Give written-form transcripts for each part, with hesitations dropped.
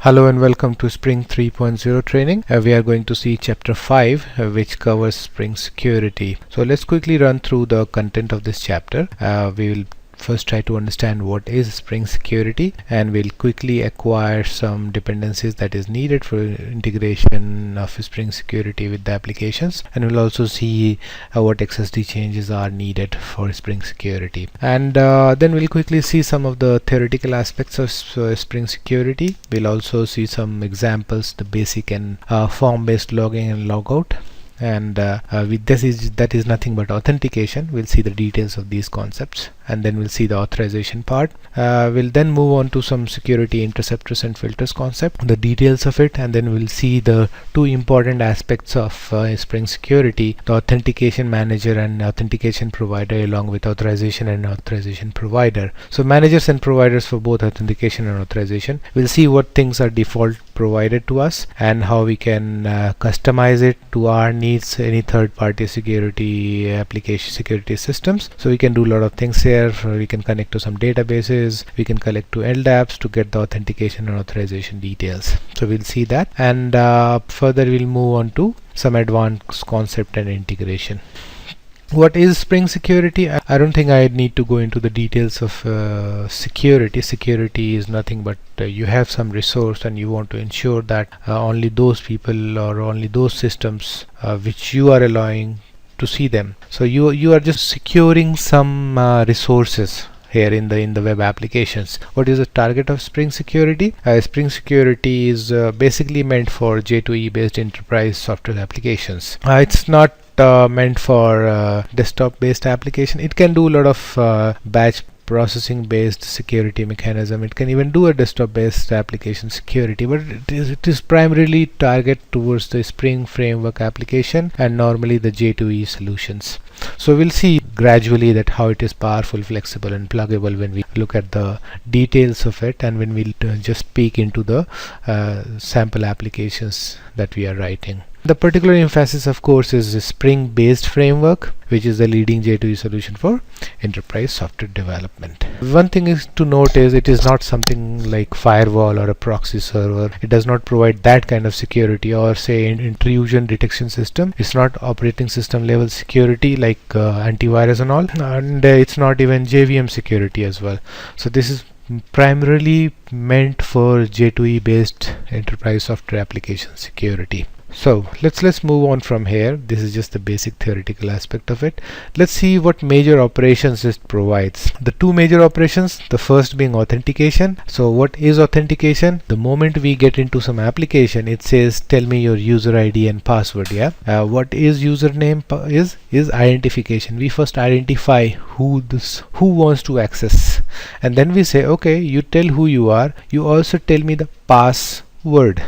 Hello and welcome to Spring 3.0 training. We are going to see chapter 5 which covers Spring security. So let's quickly run through the content of this chapter. We will first try to understand what is Spring security, and we'll quickly acquire some dependencies that is needed for integration of Spring security with the applications, and we'll also see what XSD changes are needed for Spring security, and then we'll quickly see some of the theoretical aspects of Spring security. We'll also see some examples, the basic and form based logging and logout, and with that is nothing but authentication. We'll see the details of these concepts, and then we'll see the authorization part. We'll then move on to some security interceptors and filters concept, the details of it, and then we'll see the two important aspects of Spring security: the authentication manager and authentication provider, along with authorization and authorization provider. So managers and providers for both authentication and authorization. We'll see what things are default provided to us and how we can customize it to our needs, any third-party security application security systems. So we can do a lot of things here. We can connect to some databases, we can connect to LDAPs to get the authentication and authorization details. So we'll see that, and further we'll move on to some advanced concept and integration. What is Spring security? I don't think I need to go into the details of security. Security is nothing but you have some resource and you want to ensure that only those people or only those systems which you are allowing to see them. So you are just securing some resources here in the web applications. What is the target of Spring security? Spring security is basically meant for J2E based enterprise software applications. It's not meant for desktop based application. It can do a lot of batch processing based security mechanism. It can even do a desktop based application security, but it is primarily target towards the Spring framework application and normally the J2E solutions. So we'll see gradually that how it is powerful, flexible and pluggable when we look at the details of it, and when we'll just peek into the sample applications that we are writing. The particular emphasis, of course, is the Spring based framework, which is the leading J2E solution for enterprise software development. One thing is to note is it is not something like firewall or a proxy server. It does not provide that kind of security, or say intrusion detection system. It's not operating system level security like antivirus and all, and it's not even JVM security as well. So this is primarily meant for J2E based enterprise software application security. So let's move on from here. This is just the basic theoretical aspect of it. Let's see what major operations it provides. The two major operations, the first being authentication. So what is authentication? The moment we get into some application, it says tell me your user ID and password. What is username is identification. We first identify who wants to access, and then we say okay, you tell who you are, you also tell me the password.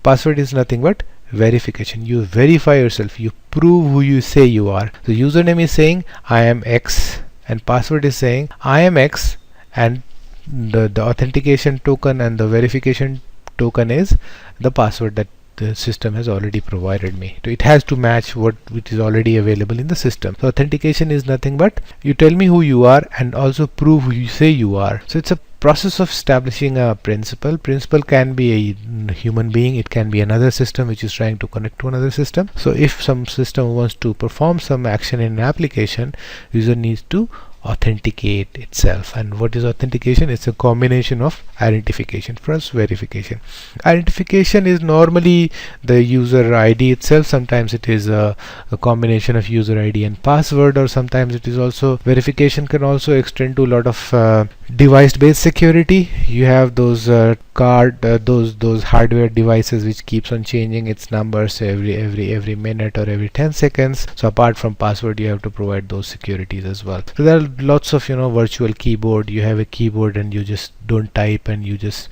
Password is nothing but verification. You verify yourself, you prove who you say you are. The username is saying I am X, and password is saying I am X, and the authentication token and the verification token is the password that the system has already provided me. So it has to match what which is already available in the system. So authentication is nothing but you tell me who you are and also prove who you say you are. So it's a process of establishing a principal. Principal can be a human being, it can be another system which is trying to connect to another system. So if some system wants to perform some action in an application, user needs to authenticate itself. And what is authentication? It's a combination of identification plus verification. Identification is normally the user ID itself. Sometimes it is a combination of user ID and password, or sometimes it is also verification can also extend to a lot of device based security. You have those those hardware devices which keeps on changing its numbers every minute or every 10 seconds. So apart from password, you have to provide those securities as well. So there are lots of virtual keyboard. You have a keyboard and you just don't type, and you just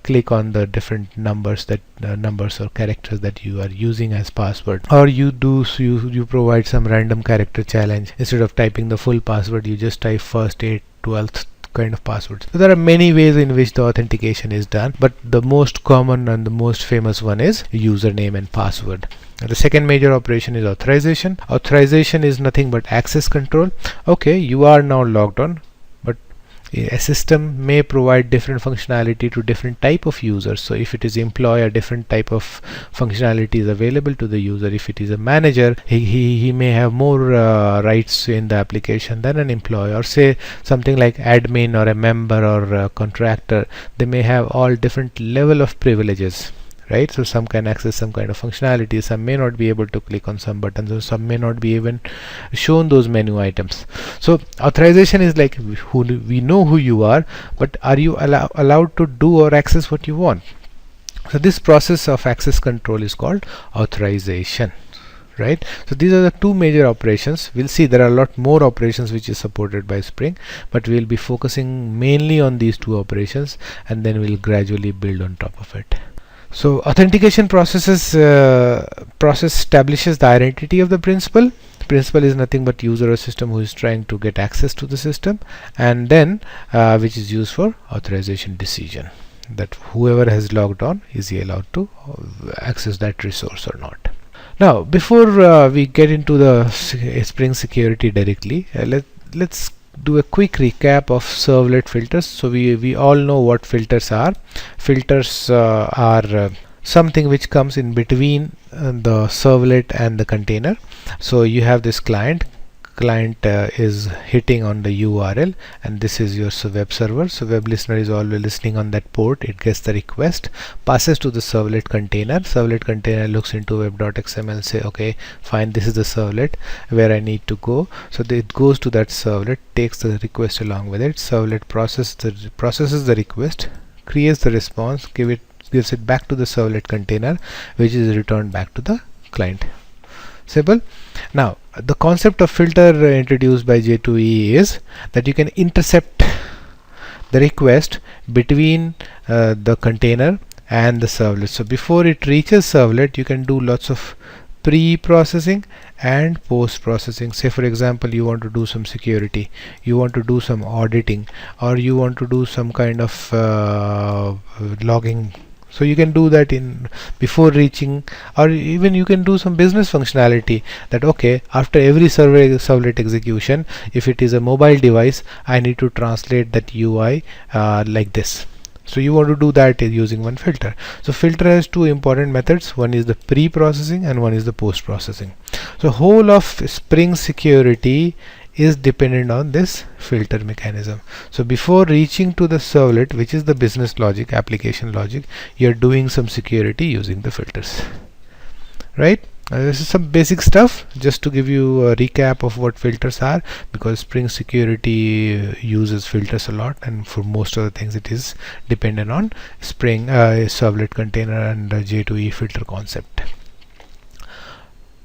click on the different numbers or characters that you are using as password, or you provide some random character challenge. Instead of typing the full password, you just type first 8 12th kind of passwords. So there are many ways in which the authentication is done, but the most common and the most famous one is username and password. The second major operation is authorization. Authorization is nothing but access control. Okay, you are now logged on, but A system may provide different functionality to different type of users. So if it is employee, a different type of functionality is available to the user. If it is a manager, he may have more rights in the application than an employee, or say something like admin or a member or a contractor. They may have all different level of privileges, right? So some can access some kind of functionality, some may not be able to click on some buttons, or some may not be even shown those menu items. So authorization is like we know who you are, but are you allowed to do or access what you want? So this process of access control is called authorization, right? So these are the two major operations. We'll see there are a lot more operations which is supported by Spring, but we'll be focusing mainly on these two operations, and then we'll gradually build on top of it. So authentication process establishes the identity of the principal. Principal is nothing but user or system who is trying to get access to the system, and then which is used for authorization decision, that whoever has logged on, is he allowed to access that resource or not. Now before we get into the Spring security directly, let's do a quick recap of servlet filters. So we all know what filters are. Filters are something which comes in between the servlet and the container. So you have this client is hitting on the URL, and this is your web server. So web listener is always listening on that port. It gets the request, passes to the servlet container. Servlet container looks into web.xml, say okay fine, this is the servlet where I need to go. So it goes to that servlet, takes the request along with it. Servlet processes the request, creates the response, gives it back to the servlet container, which is returned back to the client. Simple. Now the concept of filter introduced by J2EE is that you can intercept the request between the container and the servlet. So before it reaches servlet, you can do lots of pre-processing and post-processing. Say for example, you want to do some security, you want to do some auditing, or you want to do some kind of logging. So you can do that in before reaching, or even you can do some business functionality, that okay, after every servlet execution, if it is a mobile device, I need to translate that UI like this. So you want to do that using one filter. So filter has two important methods. One is the pre-processing and one is the post-processing. So whole of Spring security is dependent on this filter mechanism. So before reaching to the servlet, which is the business logic, application logic, you're doing some security using the filters, right? This is some basic stuff just to give you a recap of what filters are, because Spring security uses filters a lot, and for most of the things it is dependent on Spring servlet container and J2EE filter concept.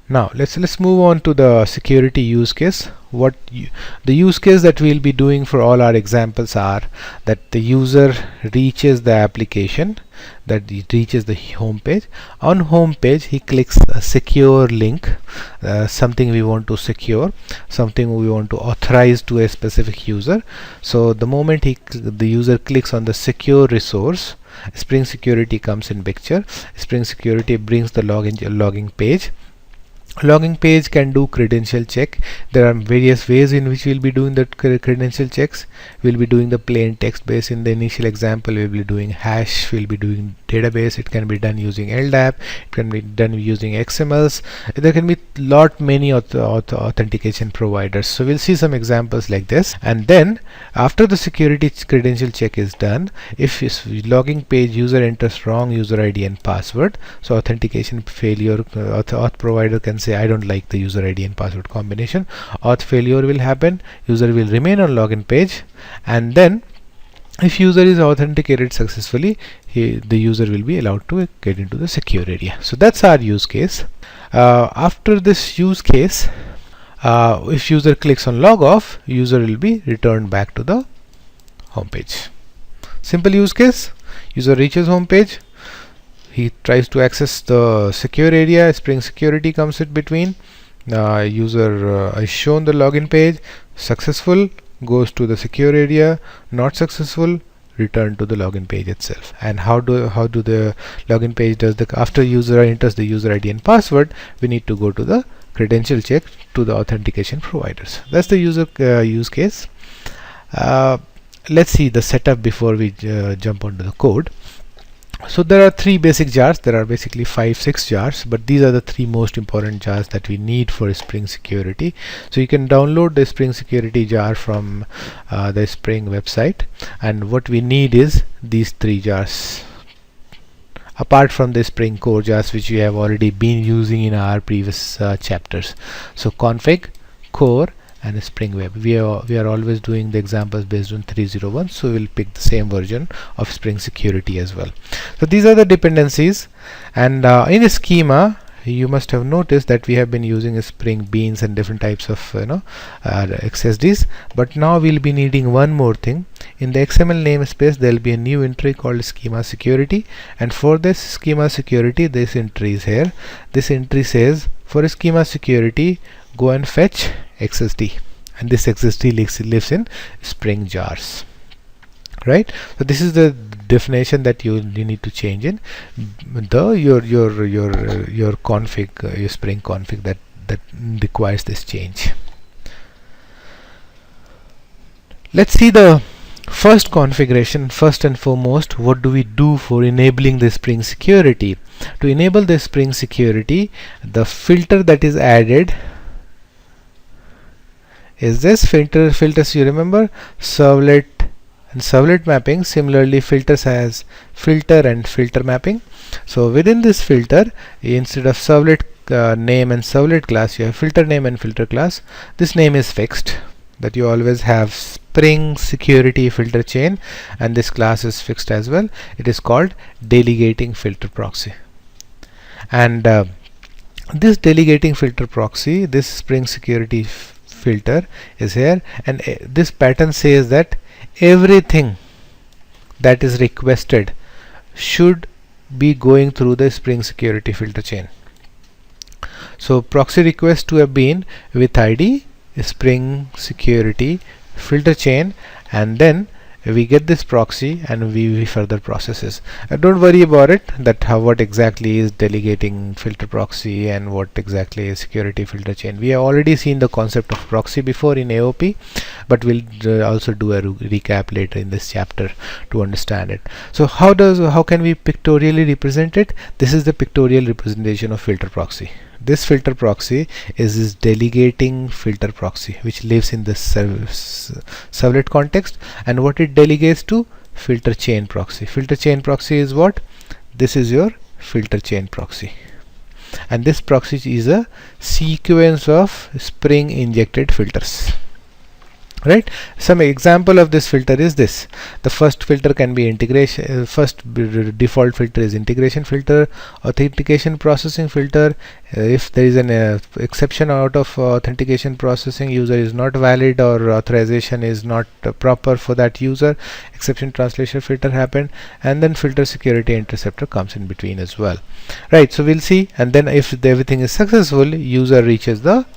Now let's move on to the security use case. The use case that we'll be doing for all our examples are that the user reaches the application, that it reaches the home page. On home page he clicks a secure link, something we want to secure, something we want to authorize to a specific user. So the moment the user clicks on the secure resource, Spring security comes in picture. Spring security brings the logging page. Logging page can do credential check. There are various ways in which we'll be doing the credential checks. We'll be doing the plain text base. In the initial example, we'll be doing hash, we'll be doing database. It can be done using LDAP, it can be done using XMLs. There can be many authentication providers. So we'll see some examples like this. And then after the security credential check is done, if logging page user enters wrong user ID and password, so authentication failure, auth provider can say I don't like the user ID and password combination. Auth failure will happen, user will remain on login page, and then if user is authenticated successfully, the user will be allowed to get into the secure area. So that's our use case. After this use case, if user clicks on log off, user will be returned back to the home page. Simple use case. User reaches home page, he tries to access the secure area, Spring security comes in between, user is shown the login page, successful, goes to the secure area, not successful, return to the login page itself. And how do the login page does after user enters the user ID and password, we need to go to the credential check to the authentication providers. That's the user use case. let's see the setup before we jump onto the code. So there are three basic jars. There are basically 5-6 jars, but these are the three most important jars that we need for Spring Security. So you can download the Spring Security jar from the Spring website, and what we need is these three jars, apart from the Spring core jars which we have already been using in our previous chapters. So config, core, and Spring Web. We are always doing the examples based on 301, so we'll pick the same version of Spring Security as well. So these are the dependencies, and in a schema you must have noticed that we have been using Spring Beans and different types of XSDs, but now we'll be needing one more thing. In the XML namespace there will be a new entry called schema security, and for this schema security this entry is here. This entry says for schema security go and fetch XSD, and this XSD lives in Spring jars, right? So this is the definition that you need to change in your config, your Spring config that requires this change. Let's see the first configuration. First and foremost, what do we do for enabling the Spring Security? To enable the Spring Security, the filter that is added is this filters. You remember servlet and servlet mapping. Similarly, filters has filter and filter mapping. So within this filter, instead of servlet name and servlet class, you have filter name and filter class. This name is fixed, that you always have Spring Security filter chain, and this class is fixed as well. It is called delegating filter proxy, and this delegating filter proxy, this Spring Security filter is here, and this pattern says that everything that is requested should be going through the Spring Security filter chain. So proxy request to have been with ID Spring Security filter chain, and then we get this proxy and we further processes. Don't worry about it, that what exactly is delegating filter proxy and what exactly is security filter chain. We have already seen the concept of proxy before in AOP, but we'll also do a recap later in this chapter to understand it. So how can we pictorially represent it? This is the pictorial representation of filter proxy. This filter proxy is this delegating filter proxy which lives in the servlet context, and what it delegates to filter chain proxy. Filter chain proxy is what? This is your filter chain proxy, and this proxy is a sequence of Spring injected filters, right? Some example of this filter is this. The first filter can be integration, default filter is integration filter, authentication processing filter. If there is an exception out of authentication processing, user is not valid or authorization is not proper for that user, exception translation filter happened, and then filter security interceptor comes in between as well, right? So we'll see, and then if everything is successful, user reaches the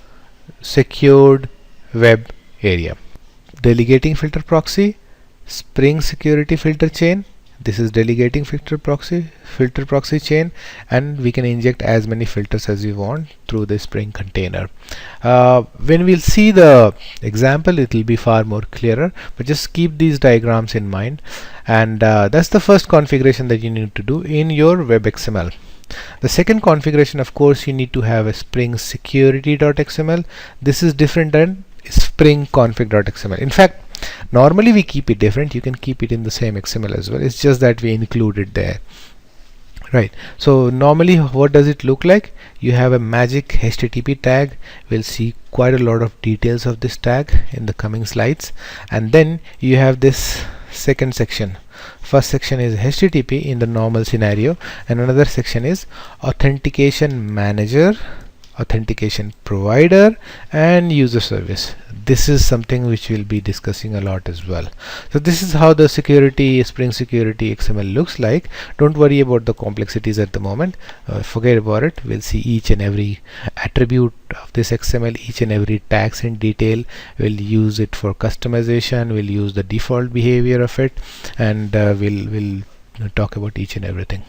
secured web area. Delegating filter proxy, Spring Security filter chain. This is delegating filter proxy chain, and we can inject as many filters as we want through the Spring container. When we'll see the example, it will be far more clearer, but just keep these diagrams in mind, and that's the first configuration that you need to do in your web XML. The second configuration, of course, you need to have a Spring Security.xml. This is different than Spring config.xml. In fact, normally we keep it different. You can keep it in the same XML as well. It's just that we include it there, right? So normally what does it look like? You have a magic HTTP tag. We'll see quite a lot of details of this tag in the coming slides, and then you have this second section. First section is HTTP in the normal scenario, and another section is authentication manager, authentication provider, and user service. This is something which we'll be discussing a lot as well. So this is how the Spring Security XML looks like. Don't worry about the complexities at the moment. Forget about it. We'll see each and every attribute of this XML, each and every tags in detail. We'll use it for customization. We'll use the default behavior of it, and we'll talk about each and everything.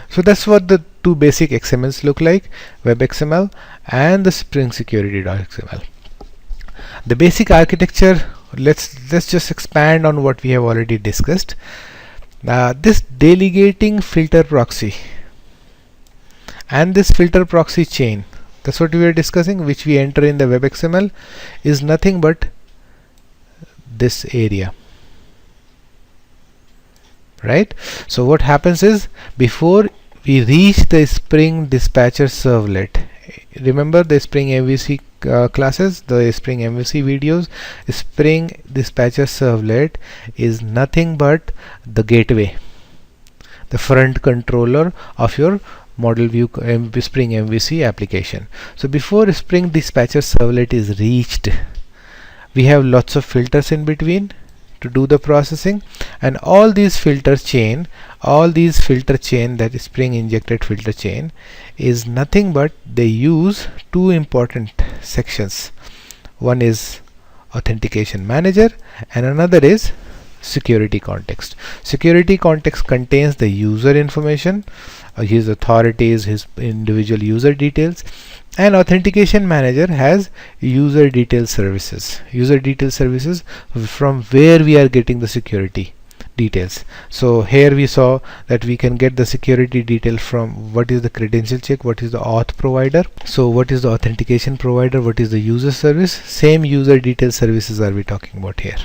So that's what the two basic XMLs look like, web XML and the Spring Security.xml. The basic architecture let's just expand on what we have already discussed. This delegating filter proxy and this filter proxy chain, that's what we were discussing, which we enter in the web XML, is nothing but this area, right? So what happens is, before we reach the Spring Dispatcher Servlet, remember the Spring MVC classes, the Spring MVC videos, Spring Dispatcher Servlet is nothing but the gateway, the front controller of your model view Spring MVC application. So before Spring Dispatcher Servlet is reached, we have lots of filters in between to do the processing, and all these filter chain that is Spring injected filter chain is nothing but they use two important sections. One is authentication manager and another is security context. Security context contains the user information, his authorities, his individual user details, and authentication manager has user detail services. User detail services from where we are getting the security details. So here we saw that we can get the security detail from what is the credential check, what is the auth provider, so what is the authentication provider, what is the user service. Same user detail services are we talking about here.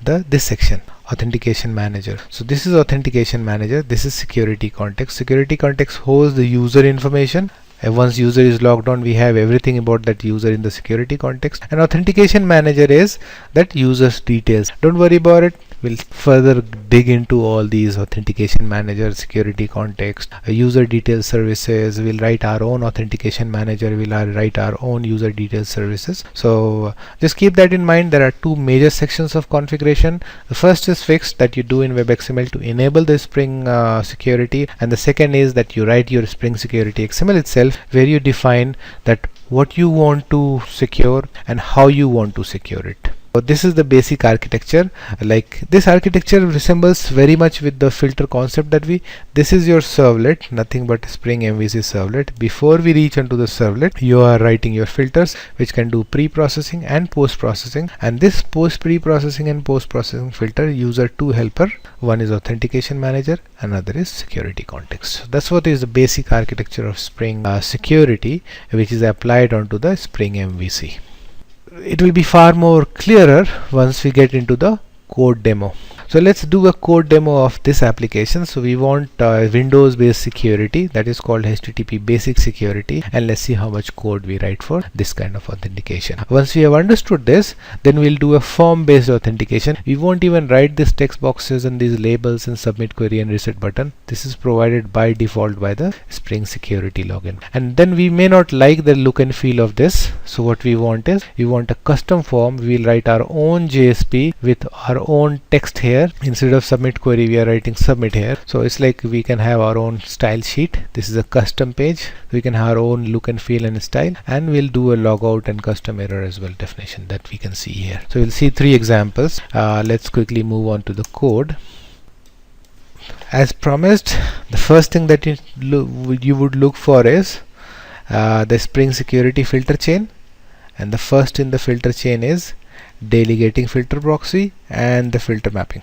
This section, authentication manager. So this is authentication manager, this is security context. Security context holds the user information, and once user is logged on, we have everything about that user in the security context. And authentication manager is that user's details. Don't worry about it, we'll further dig into all these authentication manager, security context, user detail services. We'll write our own authentication manager, we'll write our own user detail services. So just keep that in mind. There are two major sections of configuration. The first is fixed, that you do in web XML to enable the Spring security, and the second is that you write your Spring security XML itself, where you define that what you want to secure and how you want to secure it. So this is the basic architecture. Like, this architecture resembles very much with the filter concept that this is your servlet, nothing but Spring MVC servlet. Before we reach into the servlet, you are writing your filters which can do pre-processing and post-processing, and this pre-processing and post-processing filter user two helper. One is authentication manager, another is security context. So that's what is the basic architecture of Spring security, which is applied onto the Spring MVC. It will be far more clearer once we get into the code demo. So let's do a code demo of this application. So we want Windows based security, that is called HTTP basic security, and let's see how much code we write for this kind of authentication. Once we have understood this, then we'll do a form based authentication. We won't even write these text boxes and these labels and submit query and reset button. This is provided by default by the Spring security login. And then we may not like the look and feel of this, so what we want is, we want a custom form. We'll write our own JSP with our own text here. Instead of submit query, we are writing submit here. So it's like we can have our own style sheet. This is a custom page. We can have our own look and feel and style, and we'll do a logout and custom error as well definition that we can see here. So we'll see three examples. Let's quickly move on to the code. As promised, the first thing that you would look for is the Spring security filter chain, and the first in the filter chain is delegating filter proxy and the filter mapping.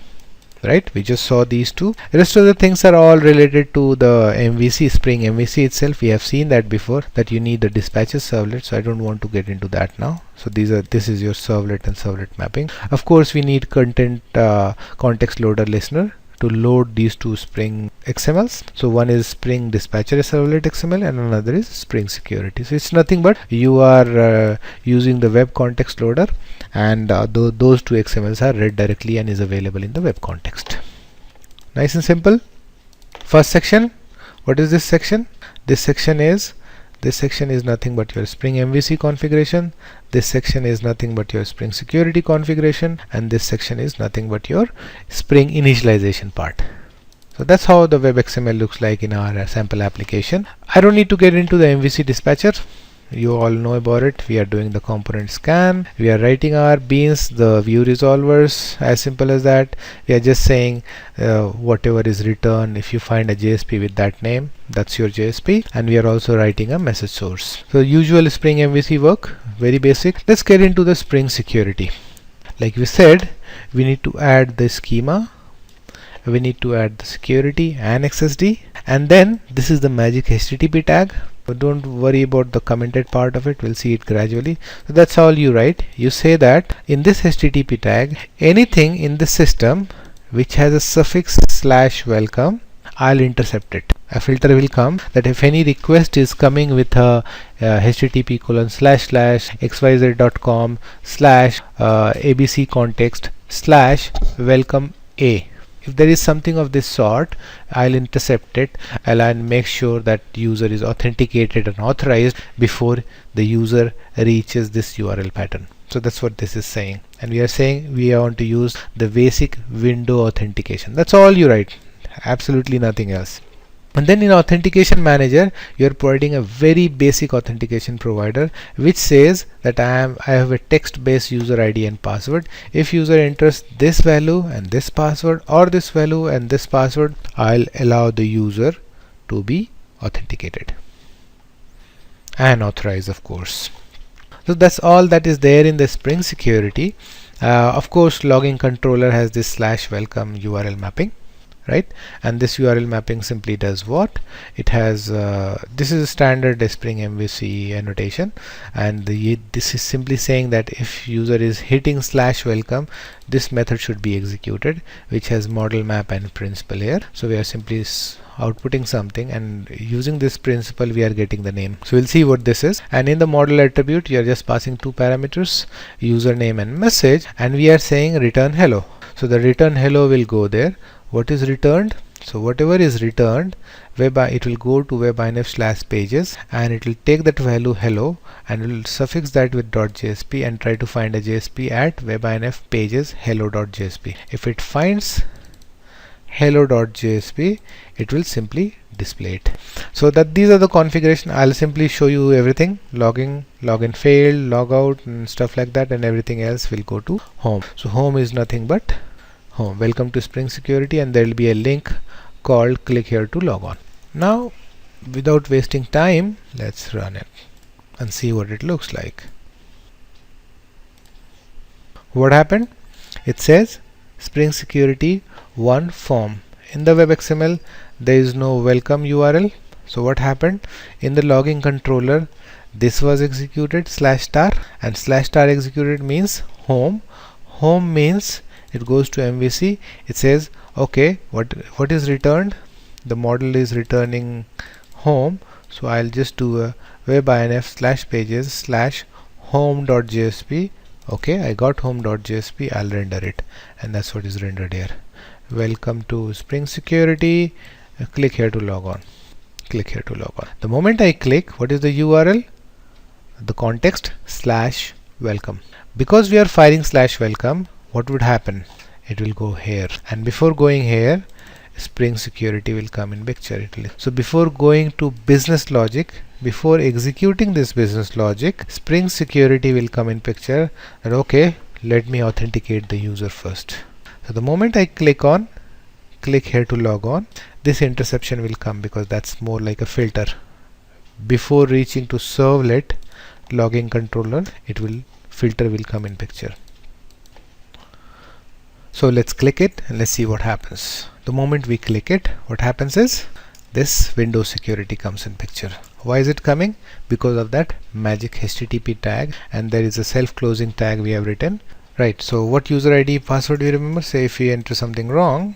Right, we just saw these two. The rest of the things are all related to the MVC, Spring MVC itself. We have seen that before, that you need the dispatcher servlet, so I don't want to get into that now. So this is your servlet and servlet mapping. Of course, we need content context loader listener to load these two Spring XMLs. So one is Spring Dispatcher Servlet XML and another is Spring Security. So it's nothing but you are using the web context loader, and those two XMLs are read directly and is available in the web context. Nice and simple. First section, what is this section? This section is nothing but your Spring MVC configuration. This section is nothing but your Spring security configuration, and this section is nothing but your Spring initialization part. So that's how the web XML looks like in our sample application. I don't need to get into the MVC dispatcher. You all know about it. We are doing the component scan, we are writing our beans, the view resolvers, as simple as that. We are just saying whatever is returned, if you find a JSP with that name, that's your JSP, and we are also writing a message source. So usual Spring MVC work, very basic. Let's get into the Spring security. like we said, we need to add the schema, we need to add the security and XSD, and then this is the magic HTTP tag. But don't worry about the commented part of it, we'll see it gradually. So that's all you write. You say that in this HTTP tag, anything in the system which has a suffix /welcome, I'll intercept it. A filter will come that if any request is coming with a http://xyz.com/abc context/welcome a. If there is something of this sort, I'll intercept it. I'll make sure that user is authenticated and authorized before the user reaches this URL pattern. So that's what this is saying, and we are saying we want to use the basic window authentication. That's all you write, absolutely nothing else. And then in authentication manager, you are providing a very basic authentication provider which says that I have a text based user ID and password. If user enters this value and this password, or this value and this password, I'll allow the user to be authenticated and authorized, of course. So that's all that is there in the Spring Security. Of course, logging controller has this /welcome URL mapping, right? And this URL mapping simply does what? It has this is a standard Spring MVC annotation, and this is simply saying that if user is hitting /welcome, this method should be executed, which has model map and principal here. So we are simply outputting something, and using this principal we are getting the name. So we'll see what this is. And in the model attribute, you are just passing two parameters, username and message, and we are saying return hello. So the return hello will go there. What is returned? So whatever is returned, it will go to webinf/pages, and it will take that value hello and it will suffix that with .jsp and try to find a JSP at webinf pages hello.jsp. If it finds hello.jsp, it will simply display it. So that these are the configuration. I'll simply show you everything: login failed, logout and stuff like that, and everything else will go to home. So home is nothing but home. Welcome to Spring Security, and there will be a link called click here to log on. Now, without wasting time, let's run it and see what it looks like. What happened? It says Spring Security 1 form. In the web XML, there is no welcome URL. So what happened? In the logging controller, this was executed /*, and /* executed means home. Home means it goes to MVC. It says, okay, what is returned? The model is returning home, so I'll just do a webinf/pages/home.jsp. okay, I got home.jsp. I'll render it, and that's what is rendered here. Welcome to Spring Security, click here to log on. Click here to log on. The moment I click, what is the URL? The context /welcome. Because we are firing /welcome, what would happen? It will go here, and before going here, Spring Security will come in picture. So before going to business logic, before executing this business logic, Spring Security will come in picture, and okay, let me authenticate the user first. So the moment I click here to log on, this interception will come, because that's more like a filter. Before reaching to servlet logging controller, filter will come in picture. So let's click it and let's see what happens. The moment we click it, what happens is this Windows Security comes in picture. Why is it coming? Because of that magic HTTP tag, and there is a self-closing tag we have written. Right, so what user ID password we remember? Say if we enter something wrong,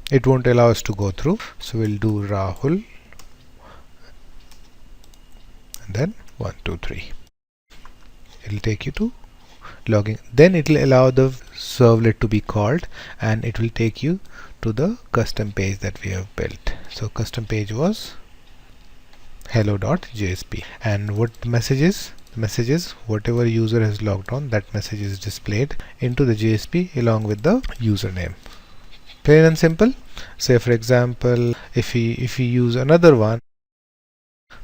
it won't allow us to go through. So we'll do Rahul and then 1 2 3. It'll take you to logging. Then it will allow the servlet to be called, and it will take you to the custom page that we have built. So custom page was hello.jsp, and what messages? Messages, whatever user has logged on, that message is displayed into the JSP along with the username. Plain and simple. Say for example, if we use another one,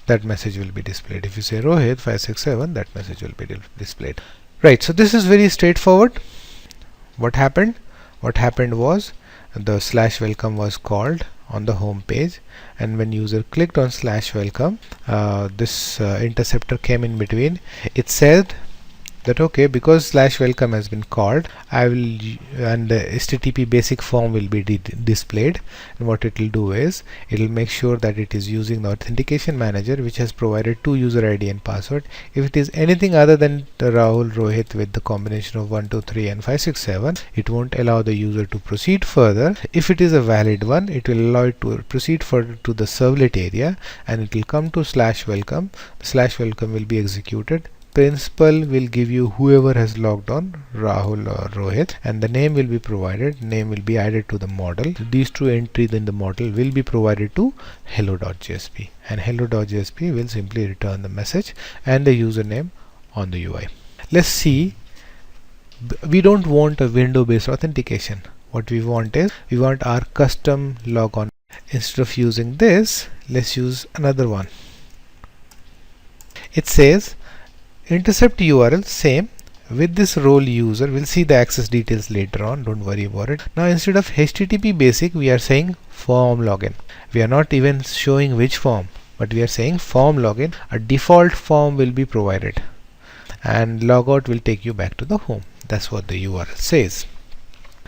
that message will be displayed. If you say Rohit 567, that message will be displayed. Right, so this is very straightforward. What happened? What happened was the /welcome was called on the home page, and when user clicked on /welcome, this interceptor came in between. It said that okay, because slash welcome has been called, I will and the HTTP basic form will be displayed, and what it will do is it will make sure that it is using the authentication manager which has provided 2 user ID and password. If it is anything other than the Rahul Rohit with the combination of 1 2 3 and 5 6 7, it won't allow the user to proceed further. If it is a valid one, it will allow it to proceed further to the servlet area, and it will come to slash welcome. The slash welcome will be executed. Principal will give you whoever has logged on, Rahul or Rohit, and the name will be provided. Name will be added to the model. These 2 entries in the model will be provided to hello.jsp, and hello.jsp will simply return the message and the username on the UI. Let's see. We don't want a window based authentication. What we want is we want our custom logon. Instead of using this, let's use another one. It says intercept URL same with this role user. We'll see the access details later on, don't worry about it. Now instead of HTTP basic, we are saying form login. We are not even showing which form, but we are saying form login. A default form will be provided, and logout will take you back to the home. That's what the URL says.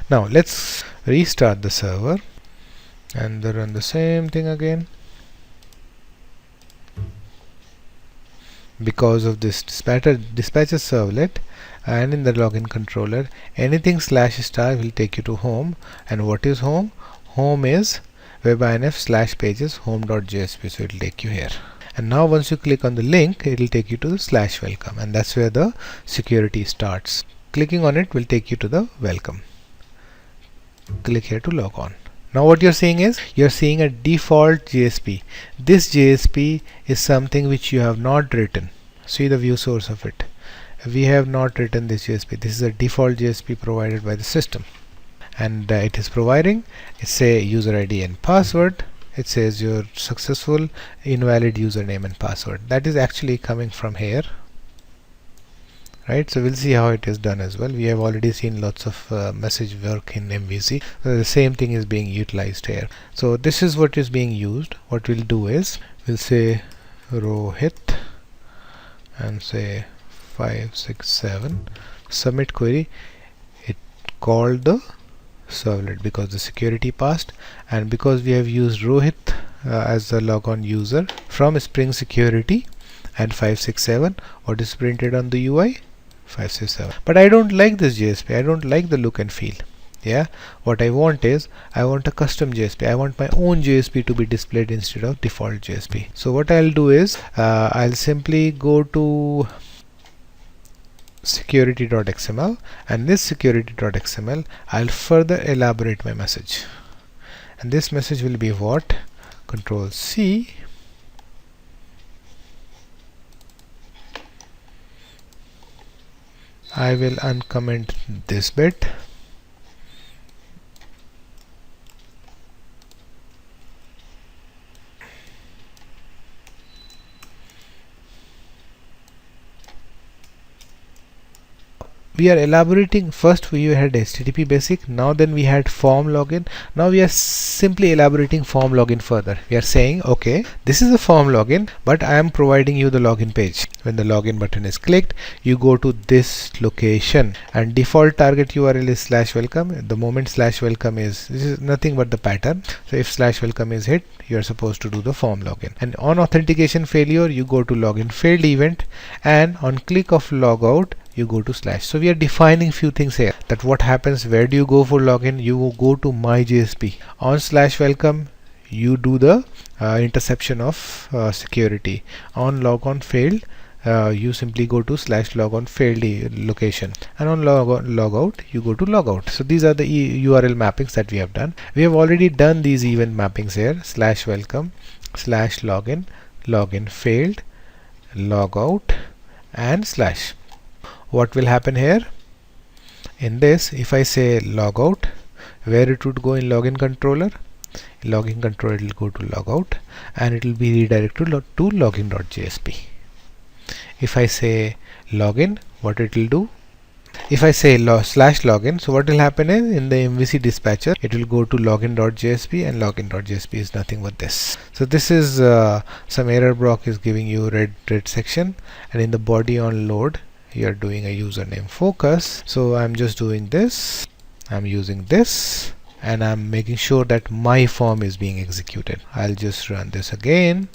Now let's restart the server and run the same thing again. Because of this dispatcher servlet and in the login controller, anything /star will take you to home. And what is home? Home is webinf/pages home.jsp, so it will take you here. And now once you click on the link, it will take you to the slash welcome, and that's where the security starts. Clicking on it will take you to the welcome. Click here to log on. Now what you're seeing is, you're seeing a default JSP. This JSP is something which you have not written. See the view source of it. We have not written this JSP. This is a default JSP provided by the system, and it is providing, it says user ID and password. It says your successful invalid username and password. That is actually coming from here, right? So we'll see how it is done as well. We have already seen lots of message work in MVC. So the same thing is being utilized here. So this is what is being used. What we'll do is we'll say Rohit and say 567 submit query. It called the servlet because the security passed, and because we have used Rohit as the logon user from Spring Security and 567, what is printed on the UI? 567. But I don't like this JSP. I don't like the look and feel. Yeah, what I want is, I want a custom JSP. I want my own JSP to be displayed instead of default JSP. So what I'll do is I'll simply go to security.xml, and this security.xml I'll further elaborate my message, and this message will be what? Control C, I will uncomment this bit, we are elaborating. First we had HTTP basic, now then we had form login. Now we are simply elaborating form login further. We are saying, okay, this is a form login, but I am providing you the login page. When the login button is clicked, you go to this location, and default target URL is /welcome. The moment /welcome is, this is nothing but the pattern. So if /welcome is hit, you are supposed to do the form login. And on authentication failure, you go to login failed event, and on click of logout, you go to /. So we are defining few things here, that what happens, where do you go for login? You go to my JSP. On /welcome, you do the interception of security. On logon failed, you simply go to /logon failed location, and on logout you go to logout. So these are the URL mappings that we have done. We have already done these event mappings here: /welcome, /login, login failed, logout, and /. What will happen here? In this, if I say logout, where it would go in login controller? In login controller it will go to logout, and it will be redirected to login.jsp. If I say login, what it will do? If I say /login, so what will happen is, in the MVC dispatcher, it will go to login.jsp, and login.jsp is nothing but this. So this is some error block is giving you red section, and in the body on load, you're doing a username focus. So I'm just doing this, I'm using this, and I'm making sure that my form is being executed. I'll just run this again.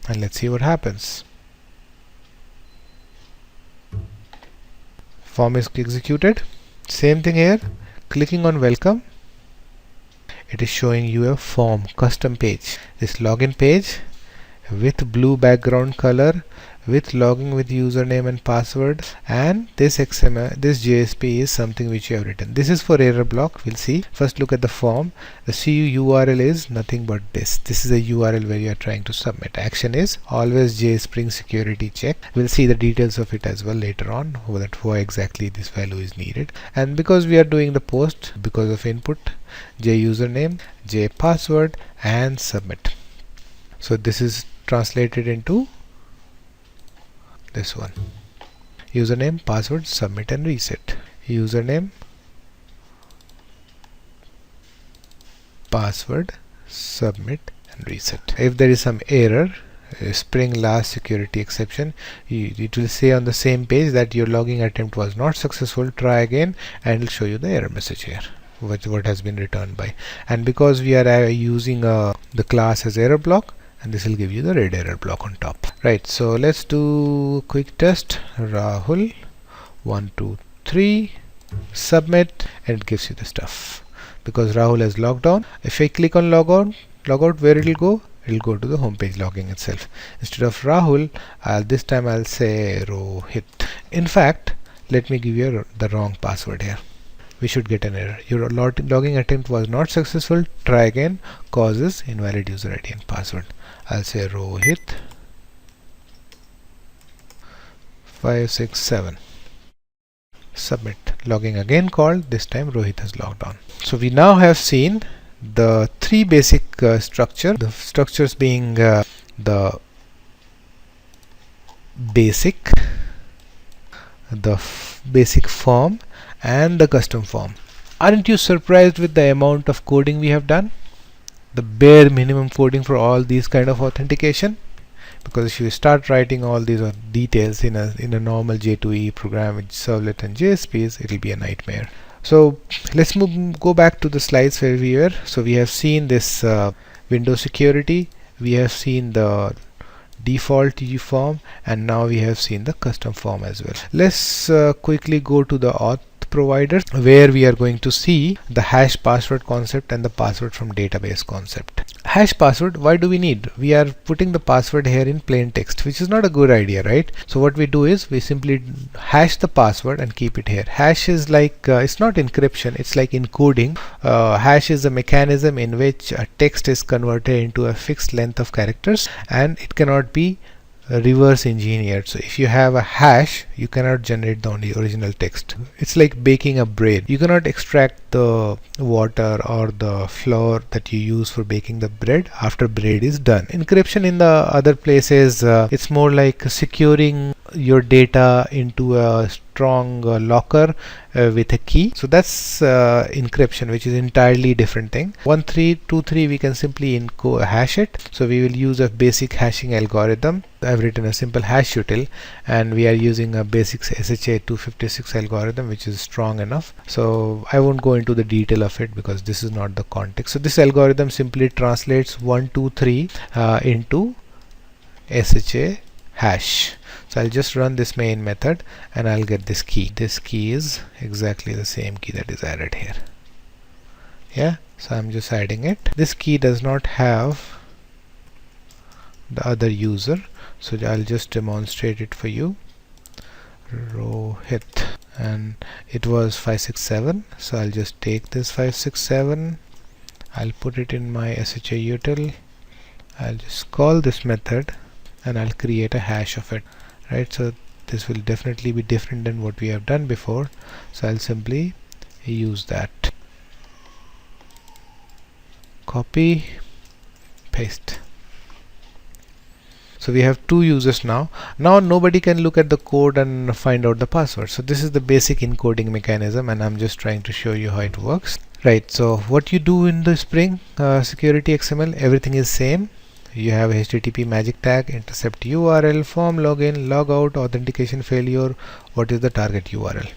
And let's see what happens. Form is executed. Same thing here. Clicking on welcome, it is showing you a form custom page. This login page with blue background color, with logging with username and password, and this XML, this JSP is something which you have written. This is for error block. We'll see. First look at the form. The CU URL is nothing but this. This is a URL where you are trying to submit. Action is always JSpring security check. We'll see the details of it as well later on, why exactly this value is needed. And because we are doing the post, because of input, J username, J password, and submit. So this is translated into this one: username, password, submit and reset. Username, password, submit and reset. If there is some error, Spring last security exception, it will say on the same page that your logging attempt was not successful, try again, and it will show you the error message here, what has been returned by. And because we are using the class as error block, and this will give you the red error block on top. Right, so let's do quick test. Rahul 123, submit, and it gives you the stuff because Rahul has logged on. If I click on log out, where it will go? It will go to the home page logging itself. Instead of Rahul, this time I'll say Rohit. In fact, let me give you the wrong password here. We should get an error. Your logging attempt was not successful, try again, causes invalid user ID and password. I'll say Rohit 567. Submit. Logging again called. This time Rohit has logged on. So we now have seen the three basic structure. The structures being the basic, the basic form, and the custom form. Aren't you surprised with the amount of coding we have done? The bare minimum coding for all these kind of authentication, because if you start writing all these details in a normal J2E program with servlet and JSPs, it will be a nightmare. So let's go back to the slides where we were. So we have seen this Windows security, we have seen the default form, and now we have seen the custom form as well. Let's quickly go to the auth providers, where we are going to see the hash password concept and the password from database concept. Hash password, why do we need? We are putting the password here in plain text, which is not a good idea, right? So what we do is we simply hash the password and keep it here. Hash is like it's not encryption, it's like encoding. Hash is a mechanism in which a text is converted into a fixed length of characters, and it cannot be reverse engineered. So if you have a hash, you cannot generate the original text. It's like baking a bread. You cannot extract the water or the flour that you use for baking the bread after bread is done. Encryption in the other places, it's more like securing your data into a strong locker with a key. So that's encryption, which is entirely different thing. 1323 we can simply hash it. So we will use a basic hashing algorithm. I've written a simple hash util, and we are using a basic SHA 256 algorithm, which is strong enough. So I won't go into the detail of it because this is not the context. So this algorithm simply translates 123 into SHA hash. So I'll just run this main method and I'll get this key. This key is exactly the same key that is added here. Yeah, so I'm just adding it. This key does not have the other user, so I'll just demonstrate it for you. Rohit, and it was 567, so I'll just take this 567, I'll put it in my SHA util, I'll just call this method, and I'll create a hash of it. Right, so this will definitely be different than what we have done before, so I'll simply use that. Copy, paste. So we have two users now. Now nobody can look at the code and find out the password. So this is the basic encoding mechanism, and I'm just trying to show you how it works. Right, so what you do in the Spring security XML, everything is same. you have HTTP magic tag, intercept URL, form login, logout, authentication failure, what is the target URL.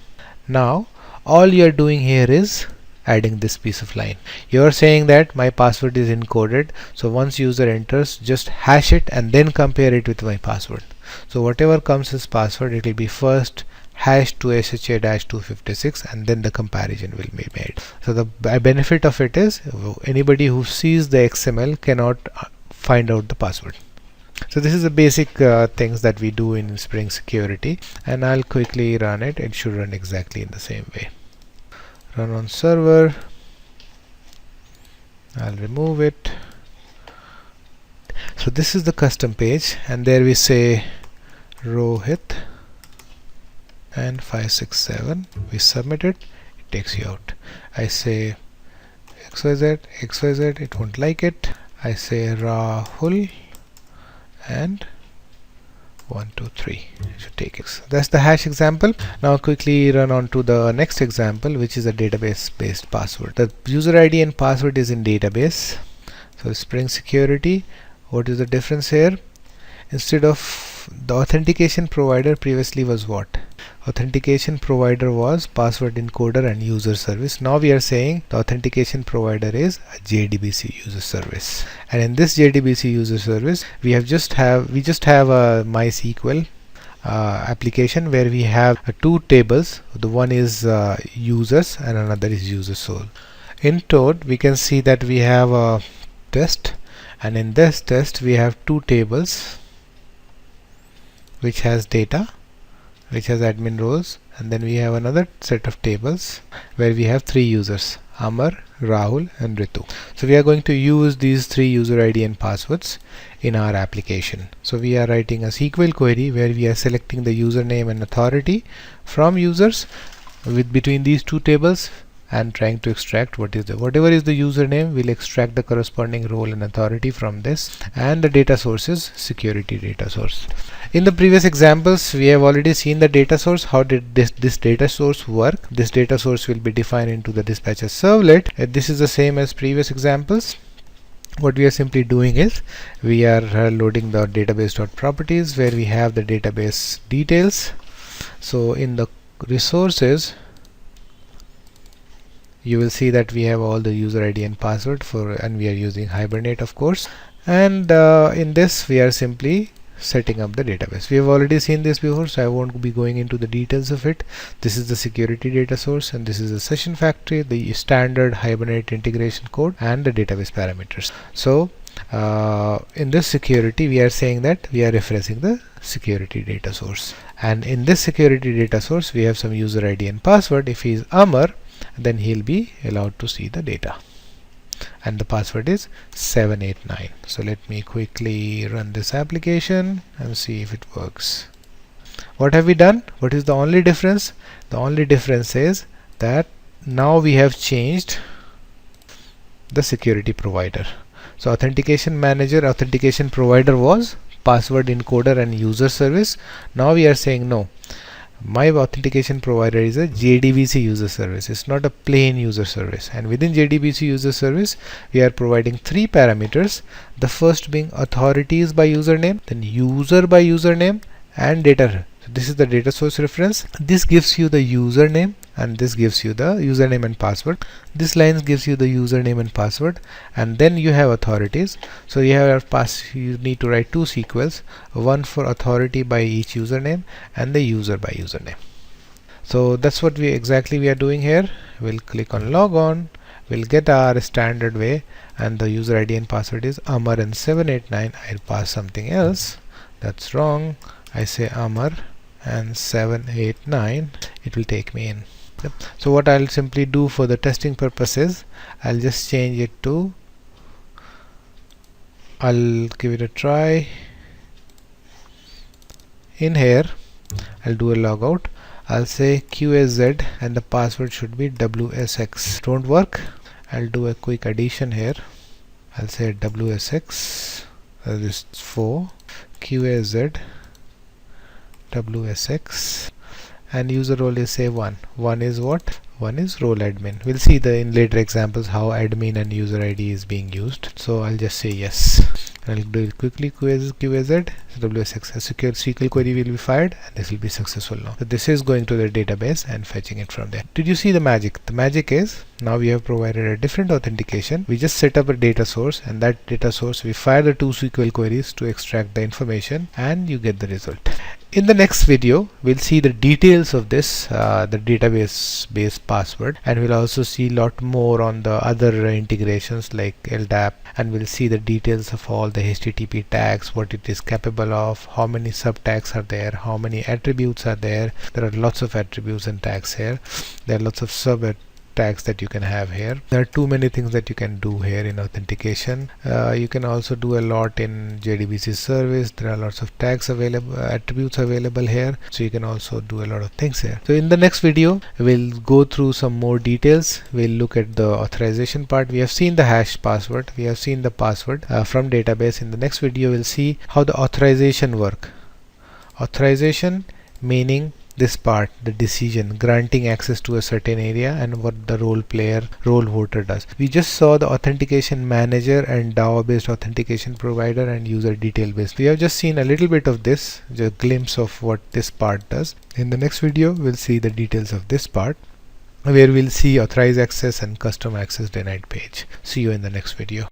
Now all you are doing here is adding this piece of line. You are saying that my password is encoded, so once user enters, just hash it and then compare it with my password. So whatever comes as password, it will be first hash to SHA-256 and then the comparison will be made. So the benefit of it is anybody who sees the XML cannot find out the password. So this is the basic things that we do in Spring Security, and I'll quickly run it. It should run exactly in the same way. Run on server. I'll remove it. So this is the custom page, and there we say Rohit and 567. We submit it, it takes you out. I say XYZ, XYZ, it won't like it. I say Rahul and 1 2 3, it should take it. That's the hash example. Now quickly run on to the next example, which is a database based password. The user ID and password is in database. So Spring Security, what is the difference here? Instead of the authentication provider, previously was what? Authentication provider was password encoder and user service. Now we are saying the authentication provider is a JDBC user service, and in this JDBC user service we just have a MySQL application where we have two tables. The one is users and another is user soul. In Toad we can see that we have a test, and in this test we have two tables which has data, which has admin roles, and then we have another set of tables where we have three users, Amar, Rahul and Ritu. So we are going to use these three user ID and passwords in our application. So we are writing a SQL query where we are selecting the username and authority from users between these two tables and trying to extract whatever is the username. We'll extract the corresponding role and authority from this, and the data source is security data source. In the previous examples we have already seen the data source. How did this data source work? This data source will be defined into the dispatcher servlet. This is the same as previous examples. What we are simply doing is we are loading the database.properties where we have the database details. So in the resources you will see that we have all the user ID and password and we are using Hibernate, of course, and in this we are simply setting up the database. We have already seen this before, so I won't be going into the details of it. This is the security data source, and this is the session factory, the standard Hibernate integration code, and the database parameters. So in this security we are saying that we are referencing the security data source, and in this security data source we have some user ID and password. If he is Amar, then he'll be allowed to see the data, and the password is 789. So let me quickly run this application and see if it works. What have we done? What is the only difference? The only difference is that now we have changed the security provider. So authentication manager, authentication provider was password encoder and user service. Now we are saying no, my authentication provider is a JDBC user service. It's not a plain user service, and within JDBC user service we are providing three parameters. The first being authorities by username, then user by username, and data. So this is the data source reference. This gives you the username, and this gives you the username and password. This line gives you the username and password, and then you have authorities. So you have you need to write two SQLs, one for authority by each username and the user by username. So that's what we are doing here. We'll click on log on. We'll get our standard way, and the user ID and password is Amar and 789. I'll pass something else. That's wrong. I say Amar and 789. It will take me in. Yep. So what I'll simply do for the testing purposes, I'll just change it to, I'll give it a try. In here I'll do a logout. I'll say QSZ and the password should be WSX. Don't work. I'll do a quick addition here. I'll say WSX, that is 4, QSZ, WSX, and user role is say 1. 1 is what? 1 is role admin. We'll see in later examples how admin and user ID is being used. So I'll just say yes. I'll do it quickly. QAZ WS access secure SQL query will be fired, and this will be successful now. So this is going to the database and fetching it from there. Did you see the magic? The magic is now we have provided a different authentication. We just set up a data source, and that data source we fire the 2 SQL queries to extract the information, and you get the result. In the next video, we'll see the details of this, the database-based password, and we'll also see a lot more on the other integrations like LDAP, and we'll see the details of all the HTTP tags, what it is capable of, how many sub tags are there, how many attributes are there. There are lots of attributes and tags here. There are lots of sub tags that you can have here. There are too many things that you can do here in authentication. You can also do a lot in JDBC service. There are lots of tags available, attributes available here, so you can also do a lot of things here. So in the next video we'll go through some more details. We'll look at the authorization part. We have seen the hash password, we have seen the password from database. In the next video we'll see how the authorization work. Authorization meaning this part, the decision, granting access to a certain area, and what the role voter does. We just saw the authentication manager and DAO based authentication provider and user detail based. We have just seen a little bit of this, just a glimpse of what this part does. In the next video we'll see the details of this part, where we'll see authorized access and custom access denied page. See you in the next video.